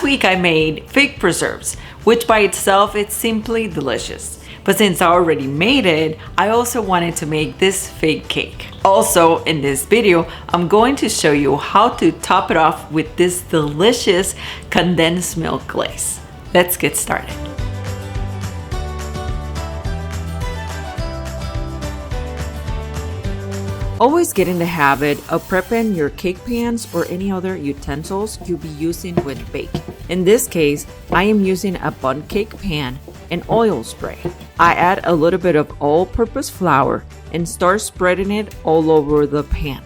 week I made fig preserves, which by itself it's simply delicious. But since I already made it, I also wanted to make this fig cake. Also, in this video, I'm going to show you how to top it off with this delicious condensed milk glaze. Let's get started. Always get in the habit of prepping your cake pans or any other utensils you'll be using when baking. In this case, I am using a bundt cake pan and oil spray. I add a little bit of all-purpose flour and start spreading it all over the pan.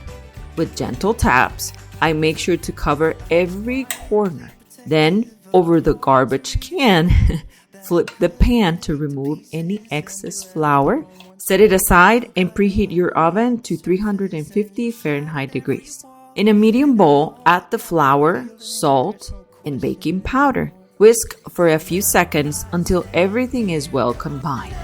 With gentle taps, I make sure to cover every corner. Then, over the garbage can, flip the pan to remove any excess flour. Set it aside and preheat your oven to 350 Fahrenheit degrees. In a medium bowl, add the flour, salt, and baking powder. Whisk for a few seconds until everything is well combined.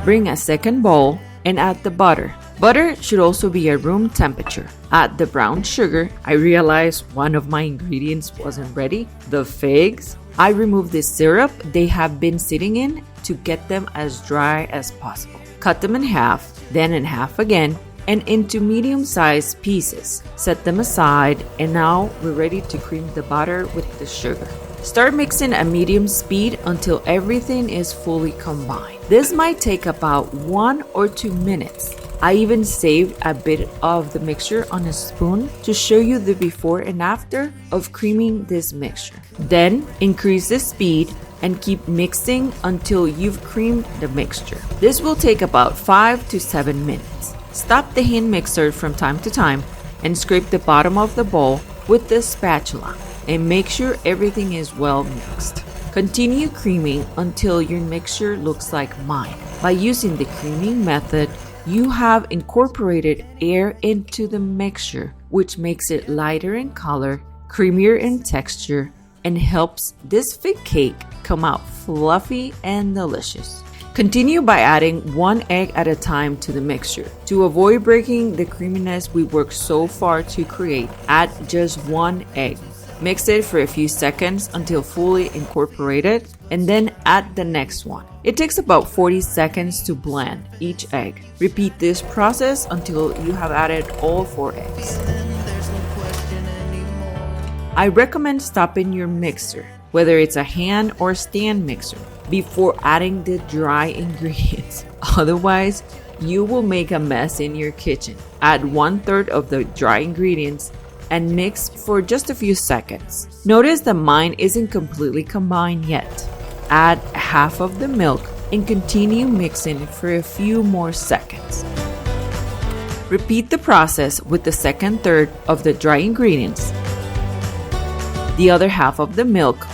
Bring a second bowl and add the butter. Butter should also be at room temperature. Add the brown sugar. I realized one of my ingredients wasn't ready, the figs. I remove the syrup they have been sitting in to get them as dry as possible. Cut them in half, then in half again, and into medium-sized pieces. Set them aside, and now we're ready to cream the butter with the sugar. Start mixing at medium speed until everything is fully combined. This might take about 1 or 2 minutes. I even saved a bit of the mixture on a spoon to show you the before and after of creaming this mixture. Then increase the speed and keep mixing until you've creamed the mixture. This will take about 5 to 7 minutes. Stop the hand mixer from time to time and scrape the bottom of the bowl with the spatula and make sure everything is well mixed. Continue creaming until your mixture looks like mine. By using the creaming method, you have incorporated air into the mixture, which makes it lighter in color, creamier in texture, and helps this fig cake come out fluffy and delicious. Continue by adding 1 egg at a time to the mixture. To avoid breaking the creaminess we worked so far to create, add just 1 egg. Mix it for a few seconds until fully incorporated, and then add the next one. It takes about 40 seconds to blend each egg. Repeat this process until you have added all 4 eggs. I recommend stopping your mixer, whether it's a hand or stand mixer, before adding the dry ingredients. Otherwise, you will make a mess in your kitchen. Add 1/3 of the dry ingredients and mix for just a few seconds. Notice that mine isn't completely combined yet. Add half of the milk and continue mixing for a few more seconds. Repeat the process with the second third of the dry ingredients, the other half of the milk,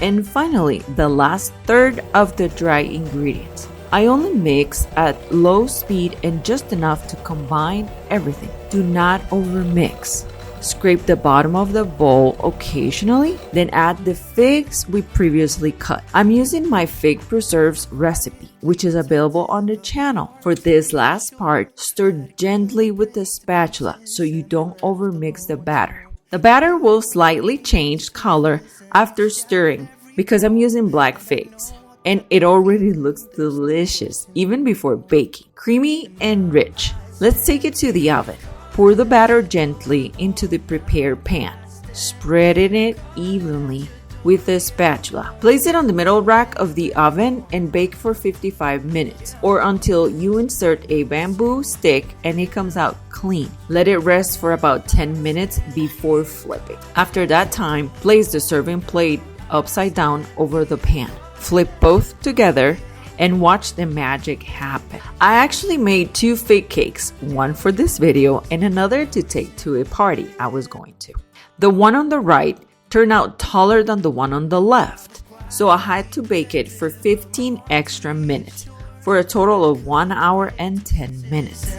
and finally the last third of the dry ingredients. I only mix at low speed and just enough to combine everything. Do not overmix. Scrape the bottom of the bowl occasionally, then add the figs we previously cut. I'm using my fig preserves recipe, which is available on the channel. For this last part, stir gently with the spatula so you don't overmix the batter. The batter will slightly change color after stirring because I'm using black figs. And it already looks delicious even before baking. Creamy and rich. Let's take it to the oven. Pour the batter gently into the prepared pan, spreading it evenly with a spatula. Place it on the middle rack of the oven and bake for 55 minutes or until you insert a bamboo stick and it comes out clean. Let it rest for about 10 minutes before flipping. After that time, place the serving plate upside down over the pan. Flip both together and watch the magic happen. I actually made 2 fig cakes, one for this video and another to take to a party I was going to. The one on the right turned out taller than the one on the left, so I had to bake it for 15 extra minutes for a total of 1 hour and 10 minutes.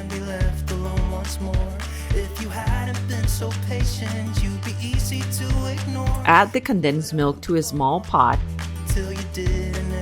Add the condensed milk to a small pot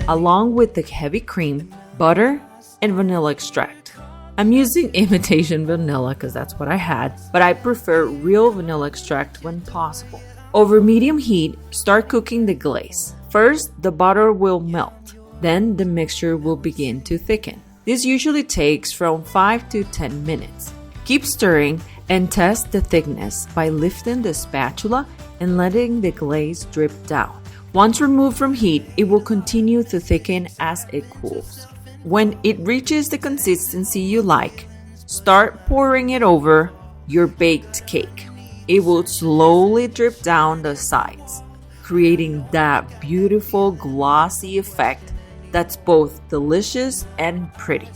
along with the heavy cream, butter, and vanilla extract. I'm using imitation vanilla because that's what I had, but I prefer real vanilla extract when possible. Over medium heat, start cooking the glaze. First, the butter will melt. Then the mixture will begin to thicken. This usually takes from 5 to 10 minutes. Keep stirring and test the thickness by lifting the spatula and letting the glaze drip down. Once removed from heat, it will continue to thicken as it cools. When it reaches the consistency you like, start pouring it over your baked cake. It will slowly drip down the sides, creating that beautiful glossy effect that's both delicious and pretty.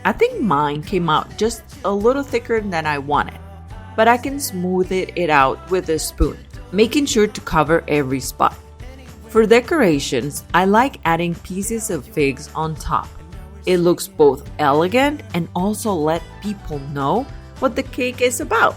I think mine came out just a little thicker than I wanted, but I can smooth it out with a spoon, making sure to cover every spot. For decorations, I like adding pieces of figs on top. It looks both elegant and also let people know what the cake is about.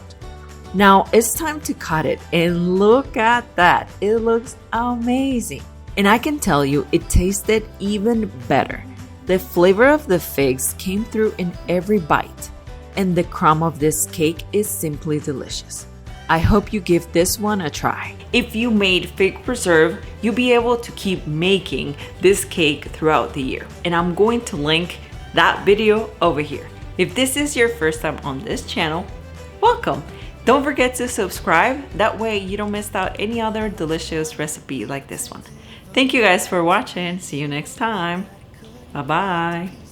Now it's time to cut it, and look at that. It looks amazing. And I can tell you it tasted even better. The flavor of the figs came through in every bite, and the crumb of this cake is simply delicious. I hope you give this one a try. If you made fig preserve, you'll be able to keep making this cake throughout the year. And I'm going to link that video over here. If this is your first time on this channel, welcome. Don't forget to subscribe. That way you don't miss out any other delicious recipe like this one. Thank you guys for watching. See you next time. Bye-bye.